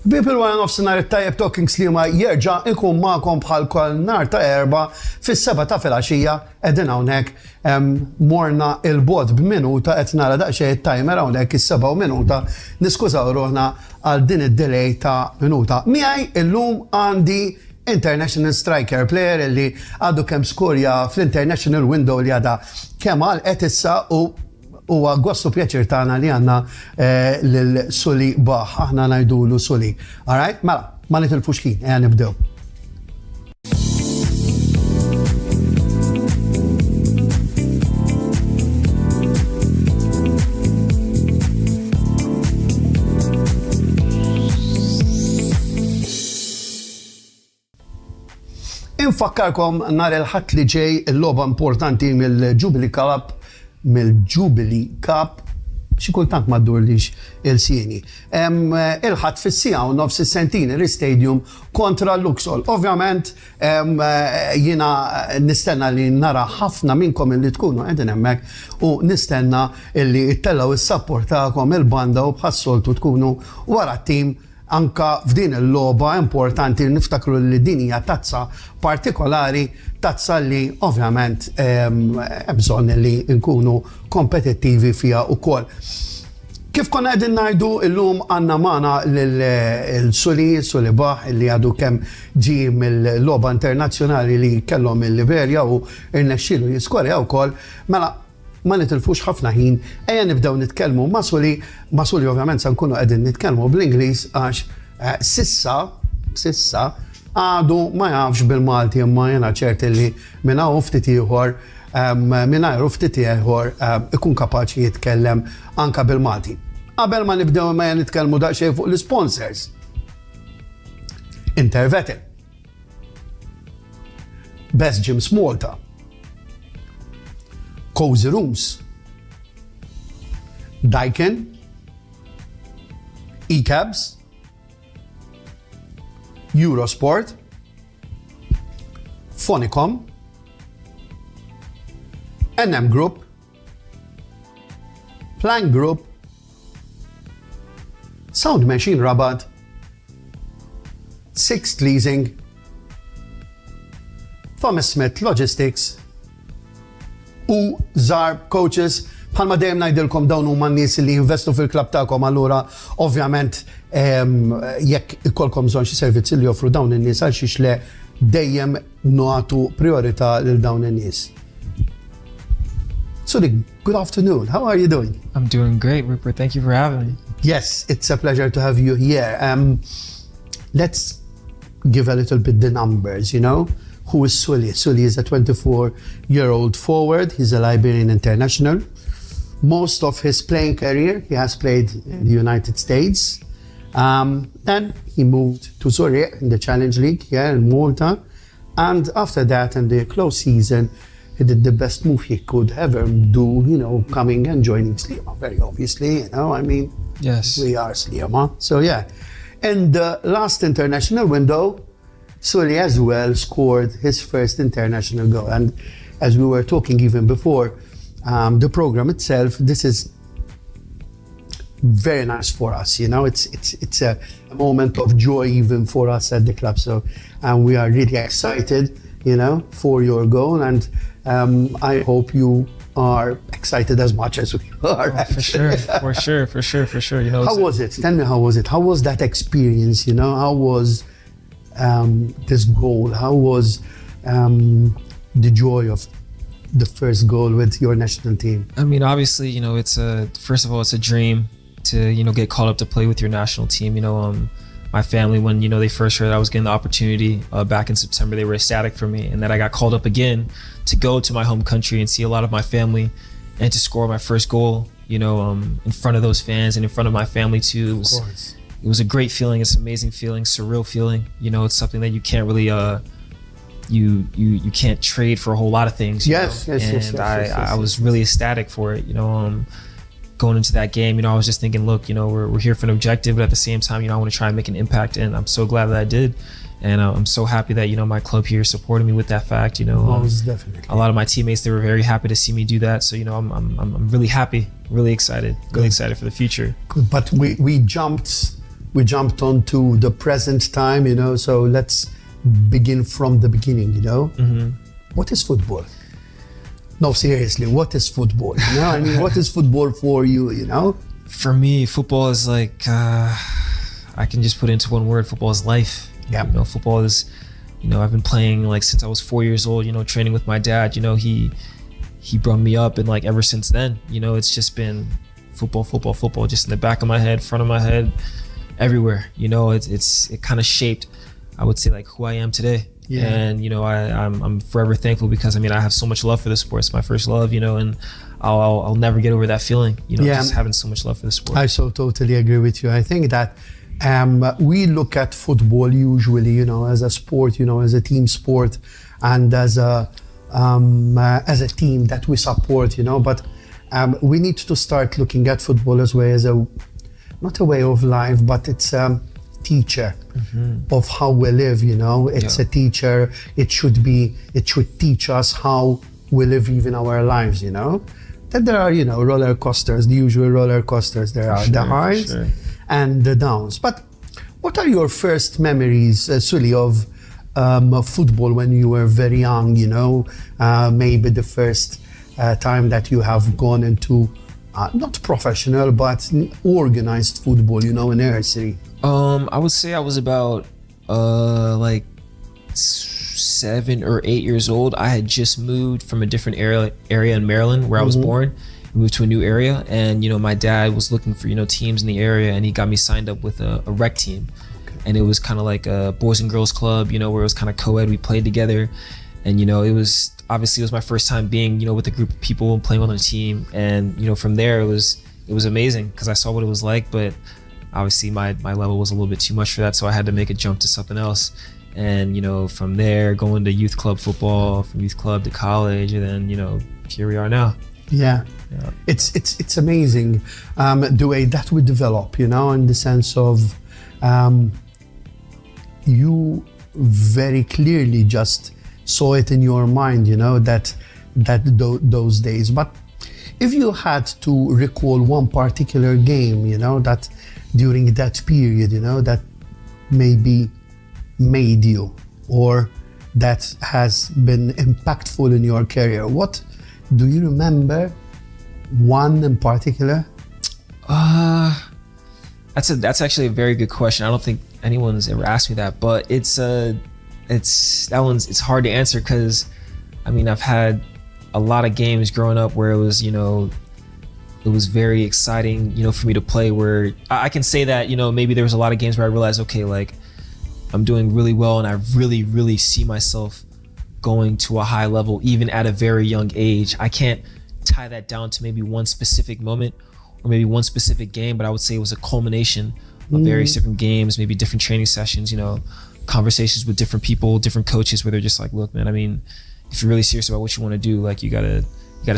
People wara nofsinhar it-tajjeb Talking Sliema jerġa' ikun magħkom bħal kol nhar ta' erba' fis-7 ta' filgħaxija qegħdin hawnhekk morna il-bogħod b'minuta qed nara daqsxejn it-timer hawnhekk is-7 minuta niskużaw ruħna għal din id-delay ta' minuta. Miegħi illum għandi international striker player li għadu kemm skorja fl-international window li għadha kemm għalqet issa u huwa għostu pjaċir tagħna li għandna lil Suli Baħ, aħna ngħidulu Suli. All right? Mela, ma nitilfux ħin, nibdew. Infakkarkom nhar il-ħadd li ġej il-logħba importanti mill-Jubilee Cup, xi kultant ma ddurlix il-sieni. Il-ħadd fis-sija u nofs is-Centenary Stadium kontra l-Luxol. Ovvjament jiena nistenna li nara ħafna minnkom illi tkunu qegħdin hemmhekk u nistenna illi ttellgħu is-support tagħkom il-banda u bħas-soltu tkunu wara t-tim anka f'din il-logħba importanti niftakru li din hija tazza partikolari, tazza li ovvjament bżonn li nkunu kompetittivi fiha wkoll. Kif konna qegħdin ngħidu llum għandna magħna Suli Baħ li għadu kemm ġie mill-logħba internazzjonali li kellhom il-Liberja u rnexxielu jiskorja wkoll, mela ma nitilfux ħafna ħin, ejja nibdew nitkellmu ma' Suli ovvjament se nkunu qegħdin nitkellmu bl-Ingliż għax sissa għadu ma jafx bil-Malti imma jiena ċert li minn hawn ftit ieħor mingħajr ftit ieħor ikun kapaċi jitkellem anke bil-Malti. Qabel ma nibdew ma nitkellmu daqsxejn fuq l-sponsors. Intervetin. Best Gyms Malta. Cozy Rooms, Daikin, E-Cabs, Eurosport, Phonicom, NM Group, Plank Group, Sound Machine Rabat, Sixth Leasing, Thomas Smith Logistics, u Zarb Coaches, bħalma dejjem ngħidilkom dawn huma n-nies li jinvestu fil-klabb tagħkom, allura ovvjament jekk ikolkom bżonn xi servizzi li joffru dawn in-nies għal xiex le dejjem nagħtu priorità lil dawn in-nies. Suli, good afternoon. How are you doing? I'm doing great, Rupert. Thank you for having me. Yes, it's a pleasure to have you here. Let's give a little bit the numbers, you know. Who is Suli? Suli is a 24-year-old forward. He's a Liberian international. Most of his playing career, he has played in the United States. Then he moved to Zurich in the Challenge League here in Malta. And after that, in the close season, he did the best move he could ever do, you know, coming and joining Sliema, very obviously, you know, I mean, yes, we are Sliema. So yeah, in the last international window, Suli as well scored his first international goal. And as we were talking even before the program itself, this is very nice for us. You know, it's a moment of joy even for us at the club. So, and we are really excited, you know, for your goal. And I hope you are excited as much as we are. Oh, for sure. You know, how was it? Tell me, how was it? How was that experience? You know, how was this goal? How was the joy of the first goal with your national team? I mean, obviously, you know, first of all, it's a dream to, you know, get called up to play with your national team. You know, my family, when, you know, they first heard I was getting the opportunity back in September, they were ecstatic for me, and that I got called up again to go to my home country and see a lot of my family and to score my first goal, you know, in front of those fans and in front of my family too. It was a great feeling. It's an amazing feeling, surreal feeling. You know, it's something that you can't really, you can't trade for a whole lot of things. Yes. I was really ecstatic for it. You know, going into that game, you know, I was just thinking, look, you know, we're here for an objective, but at the same time, you know, I want to try and make an impact, and I'm so glad that I did. And I'm so happy that, you know, my club here supported me with that fact. You know, definitely. A lot of my teammates, they were very happy to see me do that. So, you know, I'm really happy, really excited for the future. Good, but we jumped we jumped on to the present time, you know, so let's begin from the beginning, you know. What is football? No, seriously, what is football? You know, I mean, what is football for you, you know? For me, football is like, I can just put it into one word, football is life. Yeah. You know, football is, you know, I've been playing like since I was 4 years old, you know, training with my dad, you know, he brought me up, and like ever since then, you know, it's just been football, football, football, just in the back of my head, front of my head, everywhere. You know, it kind of shaped, I would say, like who I am today. Yeah. And you know, I'm forever thankful, because I mean, I have so much love for the sport. It's my first love, you know, and I'll never get over that feeling, you know, just having so much love for the sport. I so totally agree with you. I think that we look at football usually, you know, as a sport, you know, as a team sport, and as a team that we support, you know, but we need to start looking at football as way as not a way of life, but it's a teacher of how we live, you know. It's a teacher. It should teach us how we live even our lives, you know. That there are, you know, roller coasters, the usual roller coasters. There are the highs and the downs. But what are your first memories, Sully, of football when you were very young, you know? Maybe the first time that you have gone into not professional, but organized football, you know, in nursery. I would say I was about like 7 or 8 years old. I had just moved from a different area in Maryland where I was born. We moved to a new area, and you know, my dad was looking for, you know, teams in the area, and he got me signed up with a rec team. And it was kind of like a boys and girls club, you know, where it was kind of co-ed. We played together, and you know, it was my first time being, you know, with a group of people and playing on a team. And you know, from there it was amazing, because I saw what it was like, but obviously my level was a little bit too much for that, so I had to make a jump to something else. And you know, from there, going to youth club football, from youth club to college, and then you know, here we are now. Yeah. It's amazing the way that we develop, you know, in the sense of you very clearly just saw it in your mind, you know, those days. But if you had to recall one particular game, you know, that during that period, you know, that maybe made you, or that has been impactful in your career, what do you remember? One in particular? That's actually a very good question. I don't think anyone's ever asked me that, but it's hard to answer, because I mean, I've had a lot of games growing up where it was, you know, it was very exciting, you know, for me to play, where I can say that, you know, maybe there was a lot of games where I realized, okay, like I'm doing really well, and I really, really see myself going to a high level even at a very young age. I can't tie that down to maybe one specific moment or maybe one specific game, but I would say it was a culmination of various different games, maybe different training sessions, you know, conversations with different people, different coaches, where they're just like, look, man, I mean, if you're really serious about what you want to do, like you gotta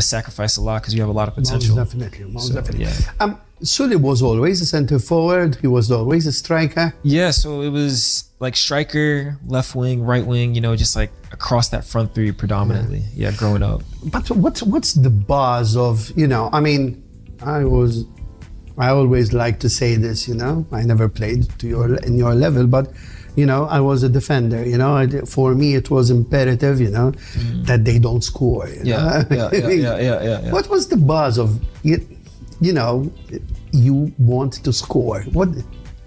sacrifice a lot, because you have a lot of potential. Most definitely. Yeah. Sully was always a center forward. He was always a striker. Yeah, so it was like striker, left wing, right wing, you know, just like across that front three predominantly. Yeah, growing up. But what's the buzz of, you know, I mean, I always like to say this, you know, I never played in your level, but you know, I was a defender, you know, for me it was imperative, you know, that they don't score. You know? Yeah. What was the buzz of, you know, you want to score? What?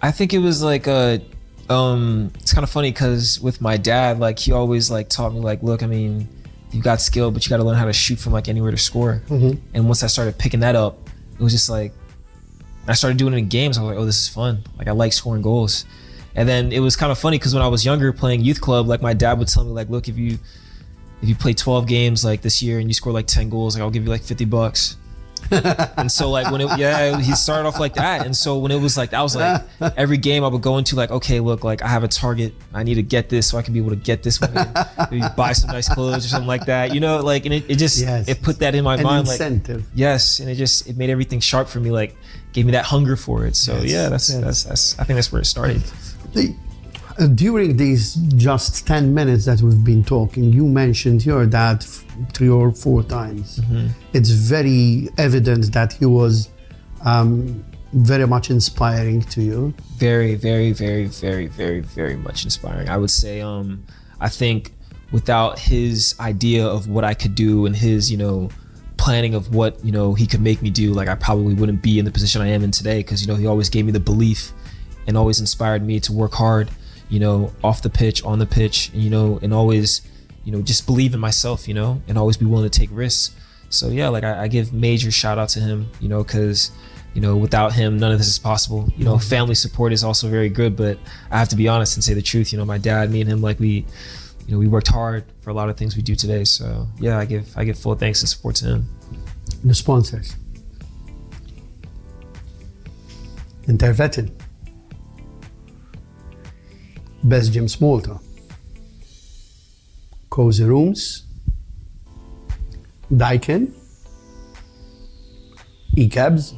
I think it was like it's kind of funny, because with my dad, like he always like taught me, like, look, I mean, you got skill, but you got to learn how to shoot from like anywhere to score. And once I started picking that up, it was just like, I started doing it in games. I was like, oh, this is fun. Like I like scoring goals. And then it was kind of funny, because when I was younger playing youth club, like my dad would tell me, like, look, if you play 12 games like this year and you score like 10 goals, like I'll give you like $50. And so like he started off like that. And so when it was like, that was like every game I would go into, like, okay, look, like I have a target. I need to get this so I can be able to get this one. Maybe buy some nice clothes or something like that, you know, like, and it just, it put that in my mind. Incentive. Like, yes. And it made everything sharp for me, like gave me that hunger for it. So that's I think that's where it started. During these just 10 minutes that we've been talking, you mentioned your dad 3 or 4 times. It's very evident that he was very much inspiring to you? Very, very, very, very, very, very much inspiring. I would say, I think without his idea of what I could do and his, planning of what, he could make me do, like I probably wouldn't be in the position I am in today, because, he always gave me the belief and always inspired me to work hard, off the pitch, on the pitch, and always, just believe in myself, and always be willing to take risks. So yeah, like I give major shout out to him, because without him, none of this is possible. Family support is also very good, but I have to be honest and say the truth. My dad, me and him, like we worked hard for a lot of things we do today. So yeah, I give full thanks and support to him. The sponsors. Intervetin. Best Gyms Malta. Cozy Rooms. Daikin. E-Cabs.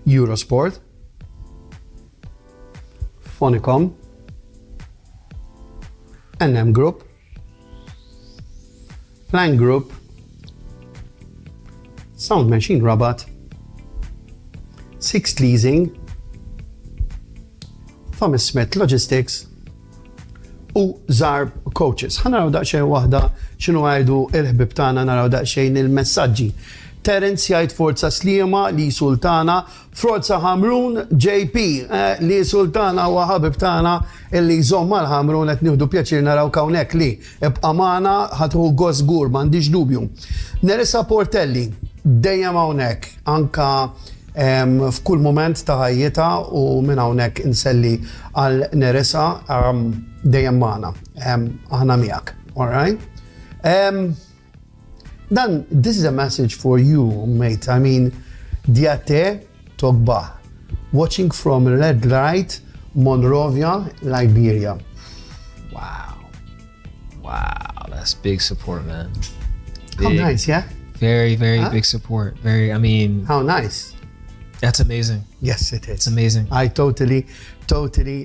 Eurosport, Phonicom, NM Group, Plank Group, Sound Machine Rabat, Six Leasing, Thomas Smith Logistics u Zarb Coaches. Ħanaraw daqsxejn waħda x'inhu għajdu il-ħbib tagħna, naraw daqsxejn il-messaġġi. Terence jgħid forza Sliema, li Sultana, forza Hamrun, JP, li Sultana u ħabib tagħna illi jżomm mal-Hamrun qed nieħdu pjaċir naraw hawnhekk li ibqa' magħna ħadħu gost żgur m'għandix dubju. Nerissa Portelli dejjem hawnhekk anka f'kull mument ta' ħajjita u minn hawnhekk inselli għal Nerissa dejjem magħna. Aħna miegħek, all right? Dan, this is a message for you, mate. I mean, Diate Togba, watching from Red Light, Monrovia, Liberia. Wow, that's big support, man. How nice, yeah? Very, very big support. How nice. That's amazing. Yes, it is. It's amazing. I totally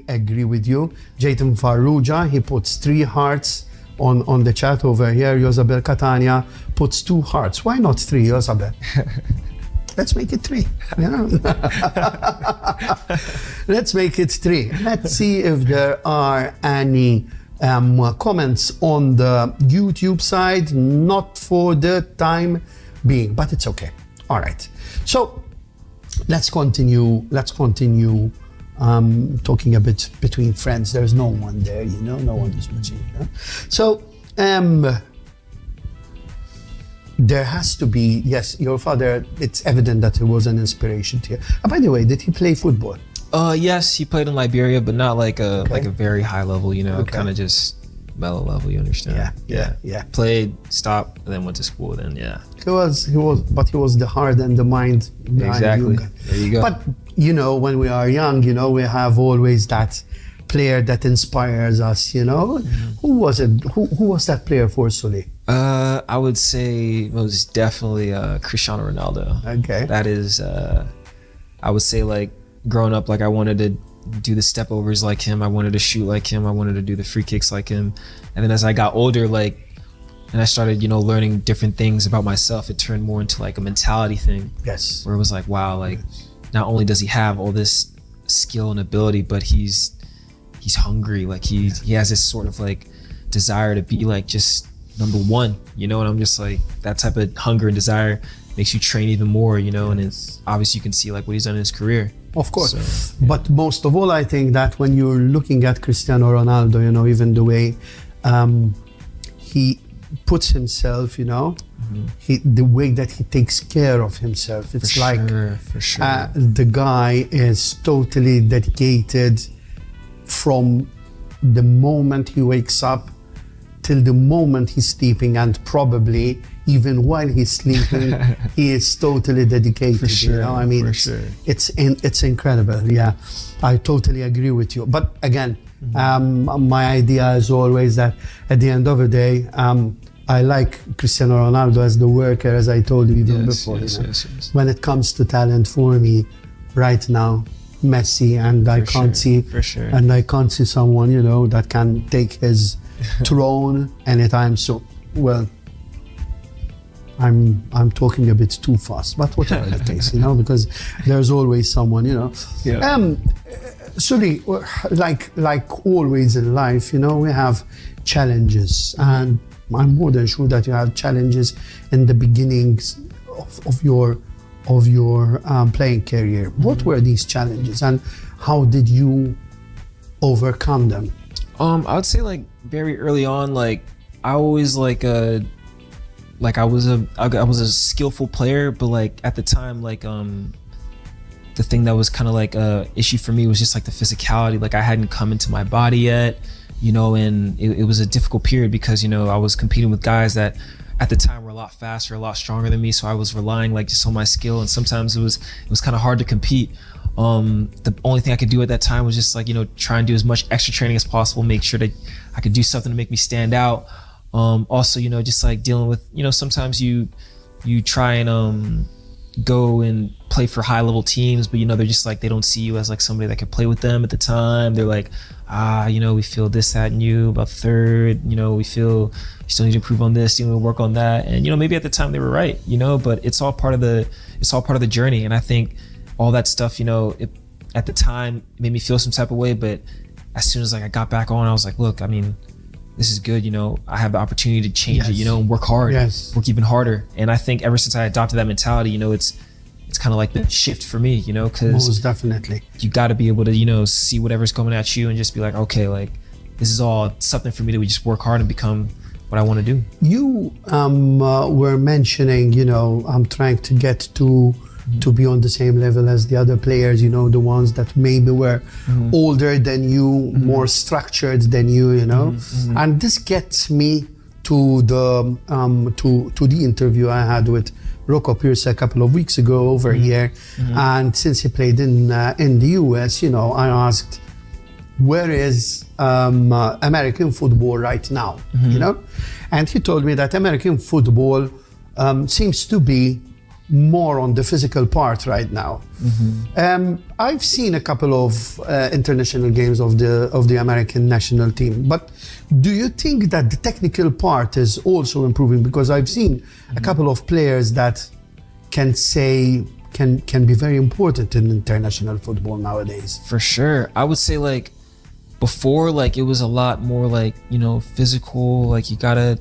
agree with you. Jayton Farrugia, he puts 3 hearts on the chat over here. Josabel Catania puts 2 hearts. Why not 3, Josabel? Let's make it 3. Let's make it 3. Let's see if there are any comments on the YouTube side. Not for the time being, but it's okay. All right. So let's continue talking a bit between friends. There's no one there, no one is watching. So, there has to be, yes, your father, it's evident that he was an inspiration to you. By the way, did he play football? Yes, he played in Liberia, but not like a very high level, kind of just mellow level, you understand? Yeah. Played, stopped, and then went to school, then yeah. He was the heart and the mind behind exactly. you. There you go. But, when we are young, we have always that player that inspires us, Mm-hmm. Who was it? Who was that player for Sully? I would say it was definitely Cristiano Ronaldo. Okay. That is, I would say like growing up, like I wanted to do the step overs like him. I wanted to shoot like him. I wanted to do the free kicks like him. And then as I got older, and I started, learning different things about myself, it turned more into like a mentality thing. Yes. Where it was like, wow, not only does he have all this skill and ability, but he's hungry. Like he has this sort of like desire to be like just number one, and I'm just like, that type of hunger and desire makes you train even more, and it's obviously you can see like what he's done in his career. Of course. So, yeah. But most of all, I think that when you're looking at Cristiano Ronaldo, even the way he puts himself, the way that he takes care of himself, it's for sure. The guy is totally dedicated from the moment he wakes up till the moment he's sleeping, and probably even while he's sleeping, he is totally dedicated. For sure, it's incredible. Yeah, I totally agree with you. But again, my idea is always that at the end of the day, I like Cristiano Ronaldo as the worker, as I told you even before. Yes. When it comes to talent, for me, right now, Messi, and I can't see someone that can take his throne anytime soon. Well, I'm talking a bit too fast, but whatever the case, you know, because there's always someone, you know. Yeah. Suli, like always in life, you know, we have challenges, and I'm more than sure that you have challenges in the beginnings of your playing career. What were these challenges, and how did you overcome them? I would say like very early on, like I always I was a skillful player, but like at the time, like the thing that was kind of like a issue for me was just like the physicality. Like I hadn't come into my body yet, you know, and it was a difficult period because, you know, I was competing with guys that at the time were a lot faster, a lot stronger than me. So I was relying like just on my skill, and sometimes it was kind of hard to compete. The only thing I could do at that time was just like, you know, try and do as much extra training as possible, make sure that I could do something to make me stand out. Also, you know, just like dealing with, you know, sometimes you try and go and play for high level teams, but you know, they're just like, they don't see you as like somebody that can play with them at the time. They're like, you know, we feel this, that, and you about third, you know, we feel you still need to improve on this, you need to work on that. And, you know, maybe at the time they were right, you know, but it's all part of the journey. And I think all that stuff, you know, at the time made me feel some type of way, but as soon as like I got back on, I was like, look, I mean, this is good, you know, I have the opportunity to change it, you know, and work hard, work even harder. And I think ever since I adopted that mentality, you know, it's kind of like the shift for me, you know, because most definitely you got to be able to, you know, see whatever's coming at you and just be like, okay, like this is all something for me to just work hard and become what I want to do. You were mentioning, you know, I'm trying to get to be on the same level as the other players, you know, the ones that maybe were older than you, more structured than you know. And this gets me to the to the interview I had with Rocco Pierce a couple of weeks ago over here. And since he played in the US, you know, I asked, where is American football right now, you know? And he told me that American football seems to be more on the physical part right now. I've seen a couple of international games of the American national team, but do you think that the technical part is also improving? Because I've seen a couple of players that can be very important in international football nowadays. For sure. I would say like before, like it was a lot more like, you know, physical, like you gotta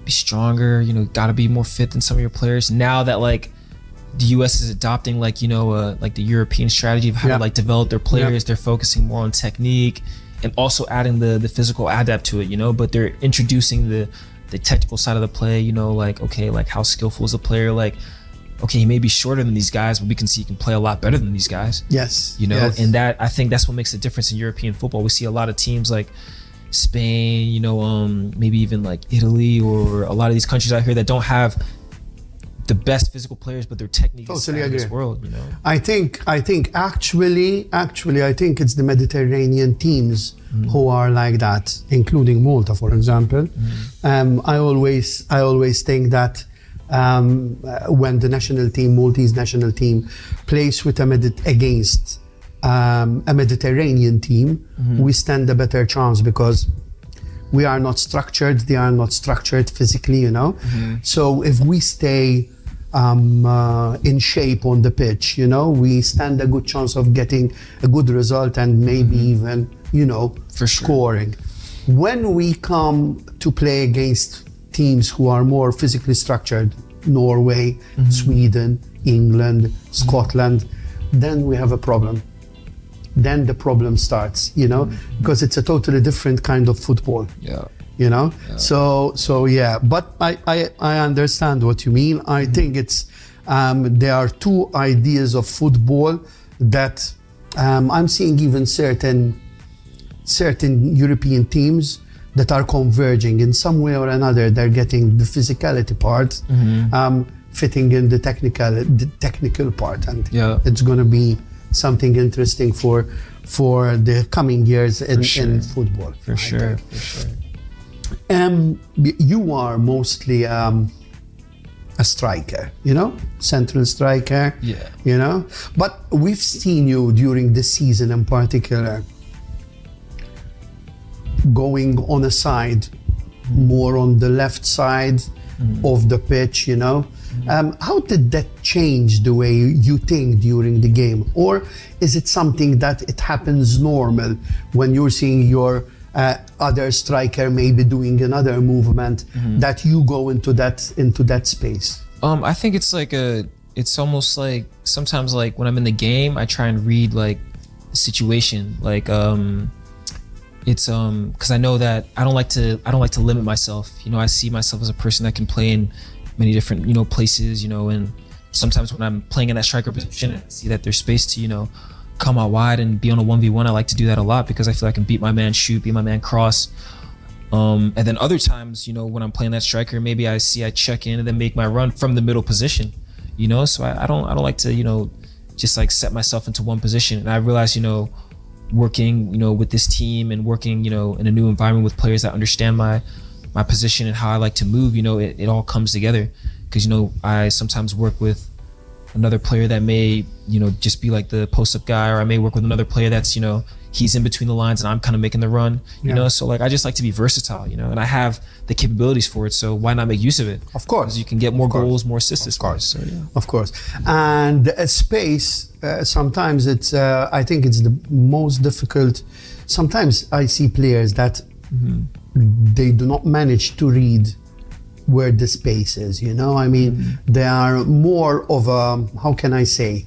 be stronger, you know, gotta be more fit than some of your players. Now that like the US is adopting like, you know, like the European strategy of how to like develop their players, they're focusing more on technique and also adding the physical adapt to it, you know, but they're introducing the technical side of the play, you know, like, okay, like how skillful is the player? Like, okay, he may be shorter than these guys, but we can see he can play a lot better than these guys. Yes. You know, and that, I think that's what makes a difference in European football. We see a lot of teams like Spain, you know, maybe even like Italy or a lot of these countries out here that don't have the best physical players, but their technique is out of this world, you know. I think actually I think it's the Mediterranean teams who are like that, including Malta, for example. I always think that when the national team, Maltese national team, plays with against a Mediterranean team, we stand a better chance because we are not structured, they are not structured physically, you know. So if we stay in shape on the pitch, you know, we stand a good chance of getting a good result and maybe even, you know, scoring. When we come to play against teams who are more physically structured, Norway, Sweden, England, Scotland, then we have a problem. Then the problem starts, you know, because it's a totally different kind of football. You know, so yeah, but I understand what you mean. I think it's there are two ideas of football that I'm seeing even certain European teams that are converging in some way or another. They're getting the physicality part fitting in the technical part, and it's going to be something interesting for the coming years in football. For sure. You are mostly a striker, you know, central striker, you know, but we've seen you during the season in particular going on a side, more on the left side, of the pitch, you know. How did that change the way you think during the game? Or is it something that it happens normal when you're seeing your other striker maybe doing another movement that you go into that space? I think it's like it's almost like sometimes like when I'm in the game, I try and read like the situation. Like it's because I know that I don't like to limit myself. You know, I see myself as a person that can play in many different, you know, places, you know, and sometimes when I'm playing in that striker position, I see that there's space to, you know, come out wide and be on a 1v1. I like to do that a lot because I feel I can beat my man shoot, beat my man cross. And then other times, you know, when I'm playing that striker, maybe I check in and then make my run from the middle position, you know? So I don't like to, you know, just like set myself into one position. And I realize, you know, working, you know, with this team and working, you know, in a new environment with players that understand my position and how I like to move, you know, it all comes together. Because, you know, I sometimes work with another player that may, you know, just be like the post-up guy, or I may work with another player that's, you know, he's in between the lines and I'm kind of making the run, you know? So like, I just like to be versatile, you know, and I have the capabilities for it. So why not make use of it? Of course. Because you can get more goals, more assists. Of course. So, yeah. Of course. And space, sometimes it's, I think it's the most difficult. Sometimes I see players that they do not manage to read where the space is, you know? I mean, they are more of a, how can I say,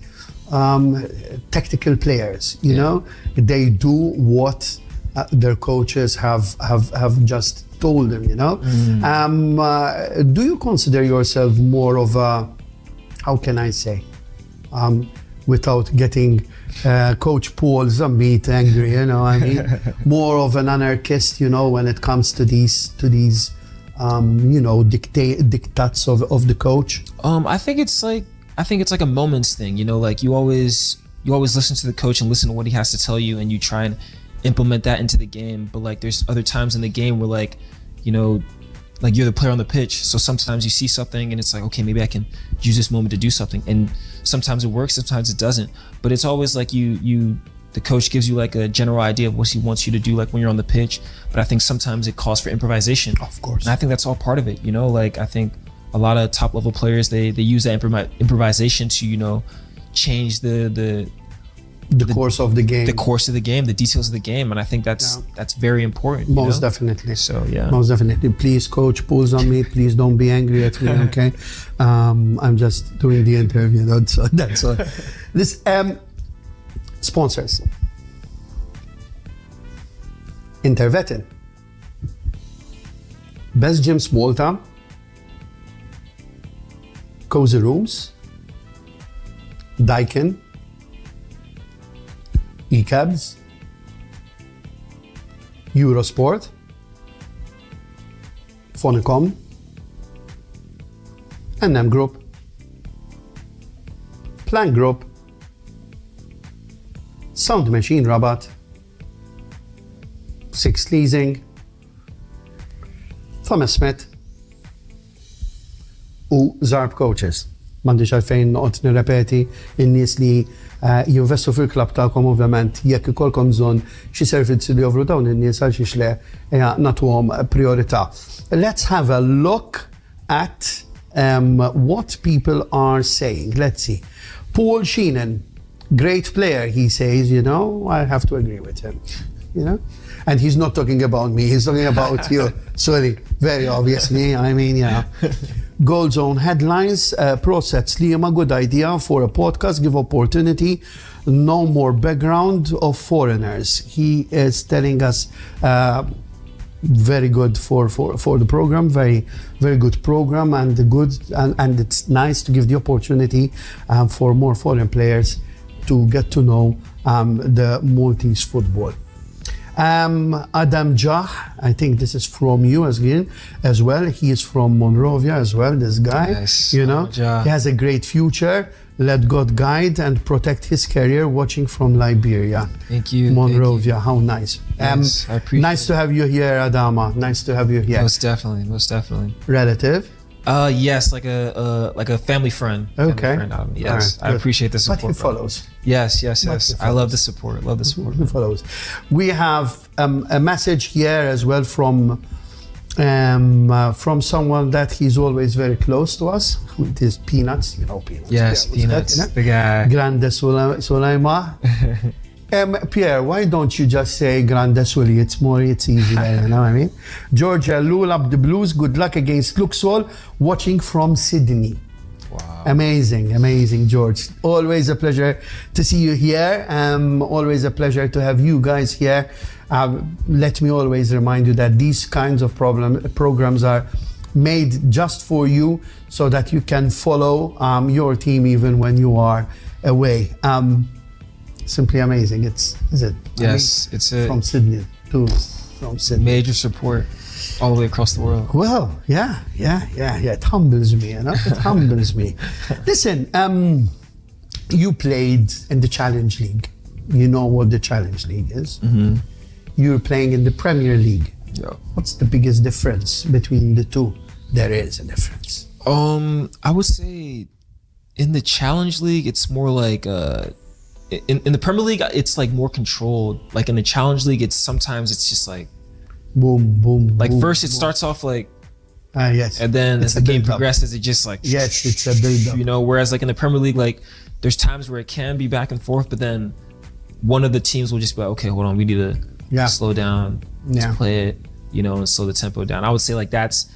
tactical players, you know? They do what their coaches have just told them, you know? Do you consider yourself more of a, how can I say, without getting Coach Paul Zambit angry, you know, I mean, more of an anarchist, you know, when it comes to these you know, diktats of the coach? I think it's like a moments thing, you know, like you always listen to the coach and listen to what he has to tell you, and you try and implement that into the game. But like there's other times in the game where, like, you know, like you're the player on the pitch, so sometimes you see something and it's like, okay, maybe I can use this moment to do something, and sometimes it works, sometimes it doesn't. But it's always like the coach gives you like a general idea of what he wants you to do, like when you're on the pitch. But I think sometimes it calls for improvisation. Of course. And I think that's all part of it, you know? Like I think a lot of top level players, they use that improvisation to, you know, change the course of the game. The course of the game, the details of the game. And I think that's very important. Most definitely. So yeah. Most definitely. Please, coach, pulls on me. Please don't be angry at me, okay? I'm just doing the interview. That's all. This sponsors. Intervetin. Best Gyms Malta. Cozy Rooms. Daikin. E-Cabs. Eurosport. Phonicom. NM Group. Plan Group. Sound Machine Rabat. Six Leasing. Thomas Smith. U Zarb Coaches. M'għandix għalfejn noqgħod nirrepeti in-nies li jinvestu fil-klab tagħkom, ovvjament jekk ikolkom bżonn xi servizzi li jovru dawn in-nies għal xiex le nagħtuhom priorità. Let's have a look at what people are saying. Let's see. Paul Sheenan, great player, he says, you know, I have to agree with him, you know? And he's not talking about me, he's talking about you. Sorry, very obviously, I mean, yeah. Gold Zone headlines, Proset Sliema, good idea for a podcast, give opportunity, no more background of foreigners. He is telling us very good for the program, very good program, and and it's nice to give the opportunity for more foreign players to get to know the Maltese football. Adam Jah, I think this is from you as well. He is from Monrovia as well, this guy. Yes, you know, he has a great future. Let God guide and protect his career watching from Liberia. Thank you. Monrovia, thank you. How nice. Yes, I appreciate nice to have you here, Adama. Nice to have you here. Most definitely. Relative? Yes, like a family friend. Okay. Family friend, yes, right, I appreciate the support. But he follows. Yes. I love the support. He follows. We have a message here as well from From someone that he's always very close to us, with his Peanuts, you know Peanuts. Yes, Pierre, Peanuts, that, the guy. Grande Sulaima. Pierre, why don't you just say Grande Suli? It's easy there, you know what I mean? George Lul up the Blues, good luck against Luxol, watching from Sydney. Wow. Amazing, George. Always a pleasure to see you here. Always a pleasure to have you guys here. Let me always remind you that these kinds of programs are made just for you so that you can follow your team even when you are away. Simply amazing. Is it? Yes, it's a from Sydney to from Sydney. Major support all the way across the world. Well, yeah. It humbles me, you know. It humbles me. Listen, you played in the Challenge League. You know what the Challenge League is. Mm-hmm. You're playing in the Premier League. Yeah. What's the biggest difference between the two? There is a difference. I would say in the Challenge League, it's more like in the Premier League, it's like more controlled. Like in the Challenge League, it's just like boom. Like boom, first it boom. starts off like yes, and then it's as the game build-up. progresses, it just like Yes, it's a build-up. You know, whereas like in the Premier League, like there's times where it can be back and forth, but then one of the teams will just be like, okay, hold on, we need to slow down, let's play it, you know, and slow the tempo down. I would say like that's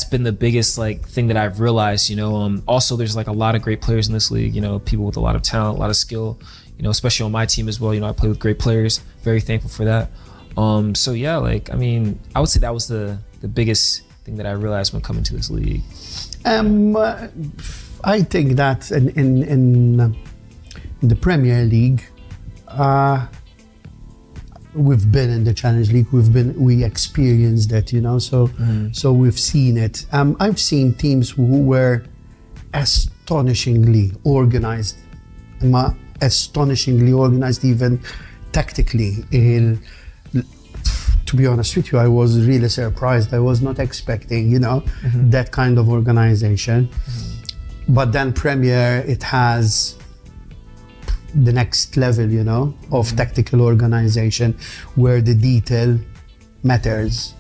been the biggest like thing that I've realized, you know. Also there's like a lot of great players in this league, you know, people with a lot of talent, a lot of skill, you know, especially on my team as well. You know, I play with great players, very thankful for that. So yeah, like, I mean, I would say that was the biggest thing that I realized when coming to this league. I think that in the Premier League, we've been in the Challenge League. We experienced it, you know. So we've seen it. I've seen teams who were astonishingly organized, even tactically. To be honest with you, I was really surprised. I was not expecting, you know, that kind of organization. But then Premier, it has the next level, you know, of tactical organization where the detail matters.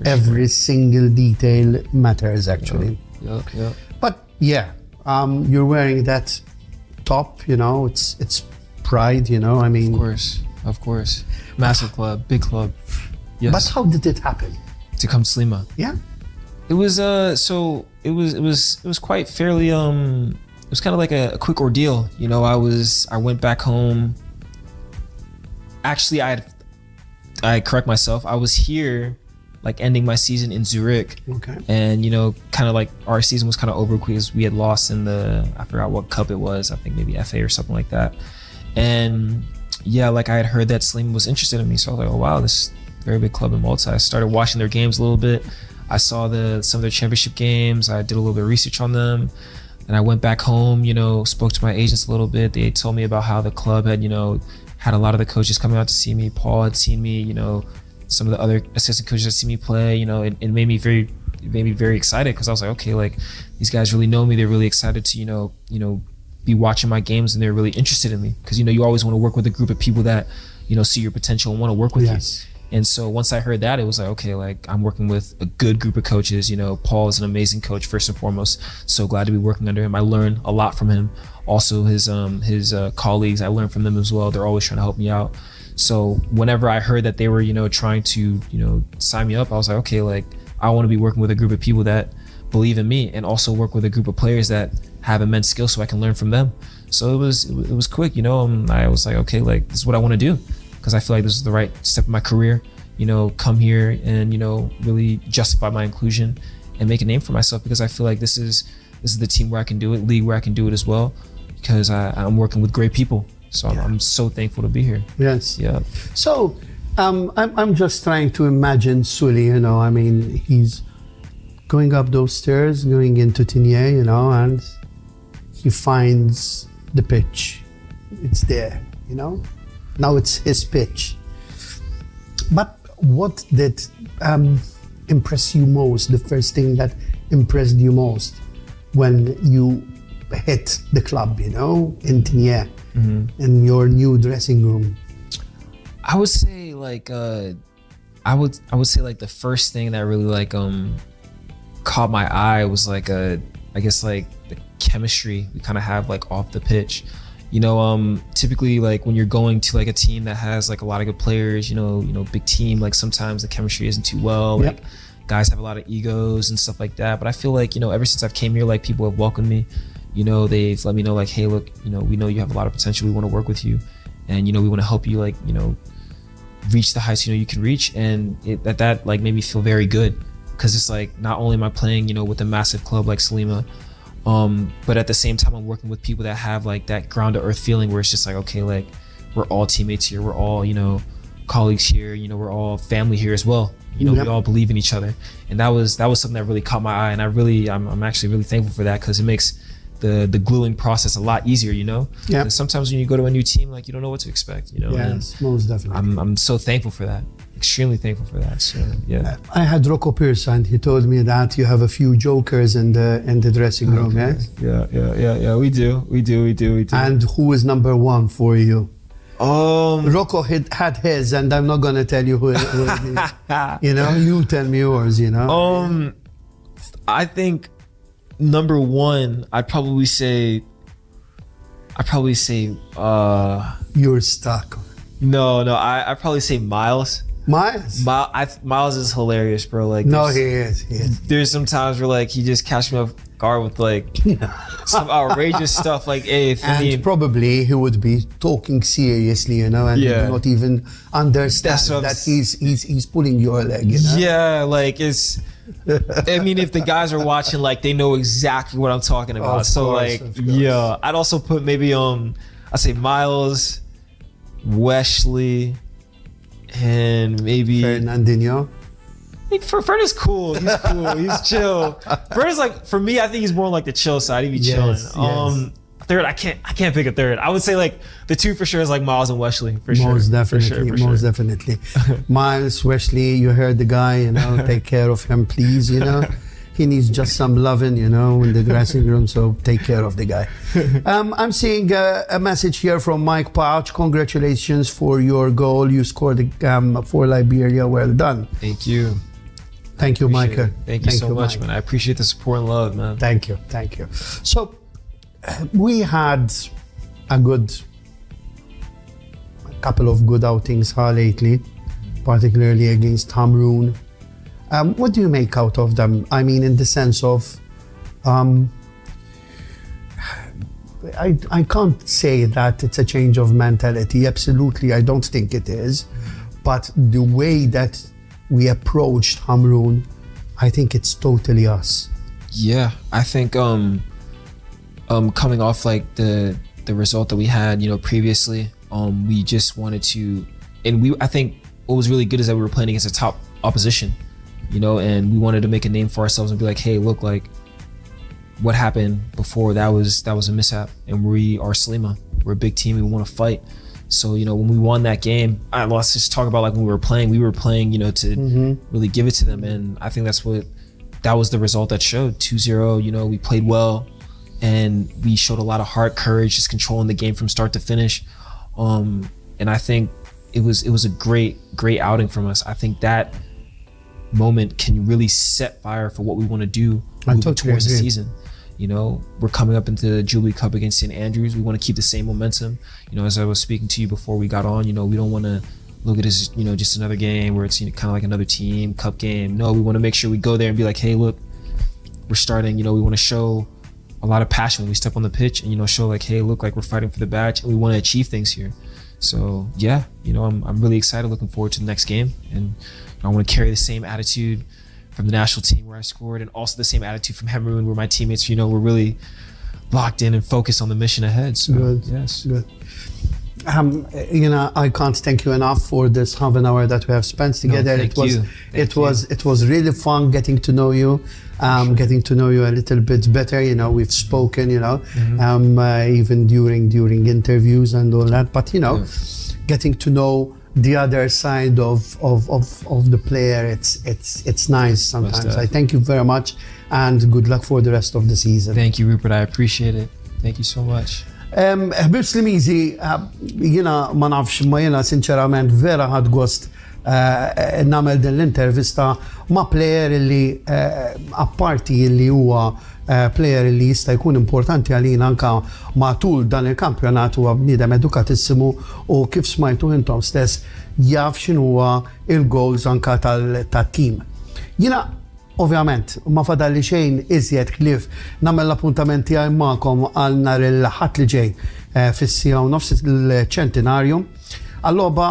Every single detail matters, actually. Yeah. But yeah, you're wearing that top, you know, it's pride, you know, I mean. Of course. Massive club, big club. Yes. But how did it happen? To come to Sliema. Yeah. It was so it was quite fairly it was kind of like a quick ordeal, you know. I went back home. Actually, I correct myself. I was here like ending my season in Zurich. Okay. And you know, kind of like our season was kind of over because we had lost in I forgot what cup it was. I think maybe FA or something like that. And yeah, like I had heard that Sliema was interested in me, so I was like, oh wow, this is a very big club in Malta. I started watching their games a little bit. I saw some of their championship games. I did a little bit of research on them. And I went back home, you know, spoke to my agents a little bit. They told me about how the club had, you know, had a lot of the coaches coming out to see me. Paul had seen me, you know, some of the other assistant coaches had seen me play, you know. It made me very excited because I was like, okay, like these guys really know me. They're really excited to, you know, be watching my games, and they're really interested in me because, you know, you always want to work with a group of people that, you know, see your potential and want to work with you. And so once I heard that, it was like, okay, like I'm working with a good group of coaches. You know, Paul is an amazing coach, first and foremost. So glad to be working under him. I learned a lot from him. Also his colleagues, I learned from them as well. They're always trying to help me out. So whenever I heard that they were, you know, trying to, you know, sign me up, I was like, okay, like I want to be working with a group of people that believe in me and also work with a group of players that have immense skills so I can learn from them. So it was quick, you know. I was like, okay, like this is what I want to do. Because I feel like this is the right step in my career, you know, come here and, you know, really justify my inclusion and make a name for myself, because I feel like this is the team where I can do it, league where I can do it as well, because I'm working with great people. So I'm so thankful to be here. Yes. Yeah. So I'm just trying to imagine Sully, you know, I mean, he's going up those stairs, going into Tigne, you know, and he finds the pitch. It's there, you know. Now it's his pitch. But what did impress you most, the first thing that impressed you most when you hit the club, you know, in Tigne, in your new dressing room? I would say like, I would say like the first thing that really like caught my eye was like I guess like the chemistry we kind of have like off the pitch. You know, typically like when you're going to like a team that has like a lot of good players, you know, big team, like sometimes the chemistry isn't too well. Like guys have a lot of egos and stuff like that. But I feel like, you know, ever since I've came here, like people have welcomed me. You know, they've let me know like, hey, look, you know, we know you have a lot of potential. We want to work with you, and you know, we want to help you like, you know, reach the heights you know you can reach. And that like made me feel very good, because it's like not only am I playing, you know, with a massive club like Sliema, but at the same time I'm working with people that have like that ground to earth feeling where it's just like, okay, like we're all teammates here, we're all, you know, colleagues here, you know, we're all family here as well. You know, we all believe in each other, and that was something that really caught my eye, and I'm actually really thankful for that, because it makes the gluing process a lot easier, you know. Yeah. Sometimes when you go to a new team, like you don't know what to expect, you know. Yes, most definitely. I'm so thankful for that. Extremely thankful for that. So yeah. I had Rocco Pierce, and he told me that you have a few jokers in the dressing room. Okay. Yeah. We do. And who is number one for you? Rocco had his, and I'm not gonna tell you who it is. You know, you tell me yours. You know. I think number one, I'd probably say. You're stuck. No. I'd probably say Miles. Miles is hilarious, bro. Like, no, he is. There's some times where like he just catches me off guard with like some outrageous stuff. Like, hey, probably he would be talking seriously, you know, and do not even understand that he's pulling your leg. You know? Yeah, like it's. I mean, if the guys are watching, like they know exactly what I'm talking about. Yeah, I'd also put maybe I'd say Miles, Wesley, and maybe Fernandinho. Fern is cool. He's cool. He's chill. Fern is like, for me, I think he's more like the chill side. He'd be chilling. Yes. Third, I can't pick a third. I would say like the two for sure is like Miles and Wesley for sure. Most definitely. Miles, Wesley, you heard the guy, you know, take care of him, please, you know. He needs just some loving, you know, in the dressing room, so take care of the guy. I'm seeing a message here from Mike Pouch. Congratulations for your goal. You scored for Liberia. Well done. Thank you. Thank you, Michael. Thank you so much, man. I appreciate the support and love, man. Thank you. So, we had a couple of good outings lately, particularly against Cameroon. What do you make out of them? I mean, in the sense of, I can't say that it's a change of mentality. Absolutely, I don't think it is. But the way that we approached Cameroon, I think it's totally us. Yeah, I think coming off like the result that we had, you know, previously, we just wanted to, and I think what was really good is that we were playing against a top opposition, you know, and we wanted to make a name for ourselves and be like, hey, look, like what happened before, that was a mishap, and we are Sliema. We're a big team, we want to fight. So, you know, when we won that game, let's just talk about like when we were playing, you know, to really give it to them. And I think that was the result that showed 2-0, you know, we played well and we showed a lot of heart, courage, just controlling the game from start to finish. And I think it was a great outing from us. I think that moment can really set fire for what we want to do towards the season. You know, we're coming up into the Jubilee Cup against St. Andrews. We want to keep the same momentum. You know, as I was speaking to you before we got on, you know, we don't want to look at it as, you know, just another game where it's, you know, kind of like another team cup game. No, we want to make sure we go there and be like, hey, look, we're starting. You know, we want to show a lot of passion when we step on the pitch, and, you know, show like, hey, look, like we're fighting for the badge and we want to achieve things here. So yeah, you know, I'm really excited, looking forward to the next game, and I want to carry the same attitude from the national team where I scored, and also the same attitude from Cameroon where my teammates, you know, were really locked in and focused on the mission ahead. So, good. Yes. Good. You know, I can't thank you enough for this half an hour that we have spent together. It was really fun getting to know you, getting to know you a little bit better. You know, we've spoken, you know, even during interviews and all that. But you know, getting to know the other side of the player, it's nice sometimes. I thank you very much, and good luck for the rest of the season. Thank you, Rupert. I appreciate it. Thank you so much. Ħbib Slimizi, jina ma nafx, ma jina sinċerament vera ħad gost namel din l-intervista ma' plejer li apparti li huwa plejer li jista' jkun importanti għalina anka matul dan il-kampjonat huwa bniedem edukatissimu u kif smajtu intom stess jaf x'inhuwa il-goals anka tat-team. Jiena ovvjament ma fadalli xejn iżjed ħlief nagħmel l-appuntamenti għaj magħkom għal nhar il-ħadd li ġej fis-sija u nofs il-ċentinarju għall-logħba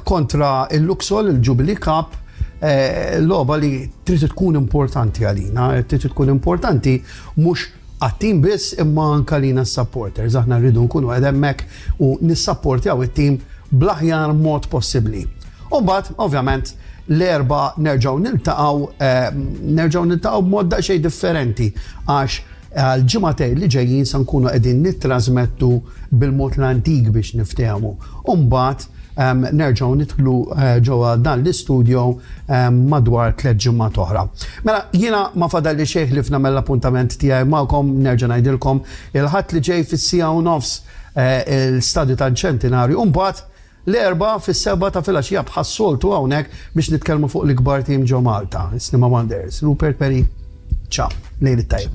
kontra il-Luxol, il-Jubilee Cup, l-logħba li trid tkun importanti għalina, trid tkun importanti mhux għat-tim biss imma anke għalina s-supporters. Aħna rridu nkunu qed hemmhekk u nissapportjaw it-tim bl-aħjar mod possibbli. U mbagħad ovvjament l-erba' nerġgħu niltaqgħu b'mod daqsxejn differenti għax għal-ġimgħatej li ġejjin se nkunu qegħdin nittrażmettu bil-mod l-antik biex niftehmu. U mbagħad nerġgħu nidħlu ġewwa dan l-istudio madwar 3 ġimgħat oħra. Mela jiena ma fadalli xejn ħlief nagħmel l-appuntament tiegħi magħkom nerġa' ngħidilkom il-ħadd li ġej fis-sija u nofs il-Stadju tal-Ċentinarju u mbagħad l-erba' fis-7 ta' filgħaxija bħas-soltu hawnhekk biex nitkellmu fuq l-ikbar tim ġew Malta, Sliema Wanderers. Rupert Perry, ciao, lejl it-tajb.